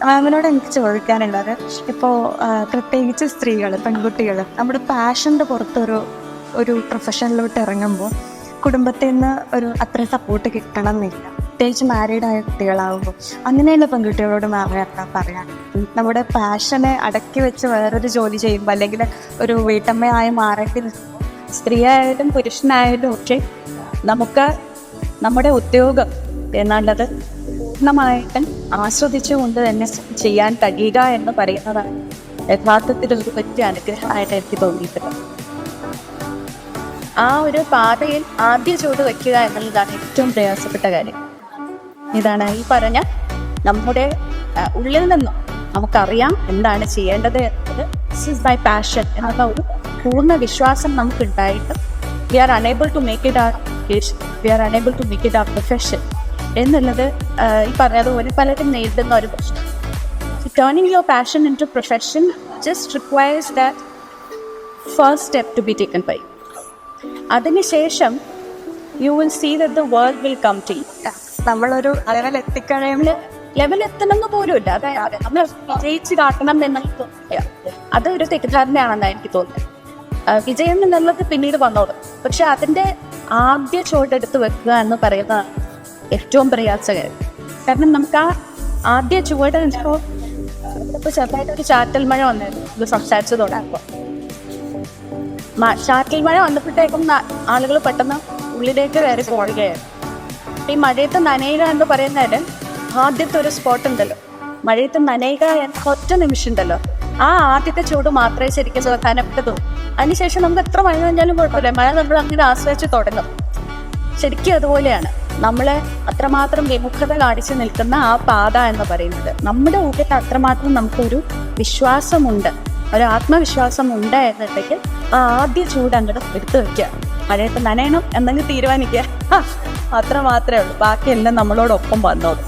മാമിനോട് എനിക്ക് ചോദിക്കാനുള്ളത്, ഇപ്പോൾ പ്രത്യേകിച്ച് സ്ത്രീകൾ, പെൺകുട്ടികൾ നമ്മുടെ പാഷൻ്റെ പുറത്തൊരു ഒരു പ്രൊഫഷനിലോട്ട് ഇറങ്ങുമ്പോൾ കുടുംബത്തിൽ നിന്ന് അത്ര സപ്പോർട്ട് കിട്ടണം എന്നില്ല. പ്രത്യേകിച്ച് മാരീഡായ കുട്ടികളാകുമ്പോൾ അങ്ങനെയുള്ള പെൺകുട്ടികളോട് മാം എന്താ പറയാൻ? നമ്മുടെ പാഷനെ അടക്കി വെച്ച് വേറൊരു ജോലി ചെയ്യുമ്പോൾ, അല്ലെങ്കിൽ ഒരു വീട്ടമ്മയായി മാറേണ്ടി നിൽക്കുമ്പോൾ, സ്ത്രീയായാലും പുരുഷനായാലും ഒക്കെ നമുക്ക് നമ്മുടെ ഉദ്യോഗം എന്നുള്ളത് പൂർണ്ണമായിട്ടും ആസ്വദിച്ചുകൊണ്ട് തന്നെ ചെയ്യാൻ കഴിയുക എന്ന് പറയുന്നതാണ് യഥാർത്ഥത്തിൽ ഒരു വലിയ അനുഗ്രഹമായിട്ട് എനിക്ക് തോന്നിയിട്ടുള്ളത്. ആ ഒരു പാതയിൽ ആദ്യ ചുവട് വയ്ക്കുക എന്നുള്ളതാണ് ഏറ്റവും പ്രയാസപ്പെട്ട കാര്യം. ഇതാണ് ഈ പറഞ്ഞ നമ്മുടെ ഉള്ളിൽ നിന്നും നമുക്കറിയാം എന്താണ് ചെയ്യേണ്ടത് എന്നത്. ദിസ് ഈസ് മൈ പാഷൻ എന്നുള്ള ഒരു പൂർണ്ണ വിശ്വാസം നമുക്കുണ്ടായിട്ടും we are unable to make it our education, we are unable to make it our profession എന്നുള്ളത് ഈ പറഞ്ഞതുപോലെ പലരും നേരിടുന്ന ഒരു പ്രശ്നം. Turning your passion into profession just requires that first step to be taken by. അതിനുശേഷം you will see that the world will come to you. നമ്മളൊരു ലെവലെത്തണമെന്ന് പോലും ഇല്ല. അതായത് നമ്മൾ വിജയിച്ച് കാട്ടണം എന്നാണ് തോന്നില്ല. അതൊരു തെറ്റിദ്ധാരണയാണെന്നാണ് എനിക്ക് തോന്നുന്നത്. വിജയം എന്നുള്ളത് പിന്നീട് വന്നോളും. പക്ഷെ അതിൻ്റെ ആദ്യ ചുവടെടുത്ത് വെക്കുക എന്ന് പറയുന്നതാണ് ഏറ്റവും പ്രയാസകരം. കാരണം നമുക്ക് ആ ആദ്യ ചുവട് ഇപ്പോൾ ചെറുതായിട്ടൊരു ചാറ്റൽ മഴ വന്നായിരുന്നു ഇത് സംസാരിച്ചു തുടങ്ങുമ്പോൾ. ചാറ്റൽ മഴ വന്നപ്പോഴത്തേക്കും ആളുകൾ പെട്ടെന്ന് ഉള്ളിലേക്ക് കയറി പോവുകയാണ്. ഈ മഴയത്ത് നനയുക എന്ന് പറയുന്നതിൽ ആദ്യത്തെ ഒരു സ്പോട്ട് ഉണ്ടല്ലോ, മഴയത്ത് നനയുക എന്ന ഒറ്റ നിമിഷം ഉണ്ടല്ലോ, ആ ആദ്യത്തെ ചൂട് മാത്രമേ ശരിക്കും പ്രധാനപ്പെട്ടതും. അതിനുശേഷം നമുക്ക് എത്ര മഴ നനഞ്ഞാലും കുഴപ്പമില്ല, മഴ നമ്മൾ അങ്ങനെ ആശ്രയിച്ച് തുടങ്ങും. ശരിക്കും അതുപോലെയാണ് നമ്മളെ അത്രമാത്രം വിമുഖത കാണിച്ച് നിൽക്കുന്ന ആ പാത എന്ന് പറയുന്നത്. നമ്മുടെ ഉള്ളിൽ അത്രമാത്രം നമുക്കൊരു വിശ്വാസമുണ്ട്, ഒരു ആത്മവിശ്വാസം ഉണ്ട് എന്നുണ്ടെങ്കിൽ ആ ആദ്യ ചൂട് അങ്ങോട്ട് എടുത്തു വയ്ക്കുക. മഴയത്ത് നനയണം എന്നെങ്കിൽ തീരുമാനിക്കുക, അത്ര മാത്രമേ ഉള്ളൂ. ബാക്കിയെല്ലാം നമ്മളോടൊപ്പം വന്നോളൂ.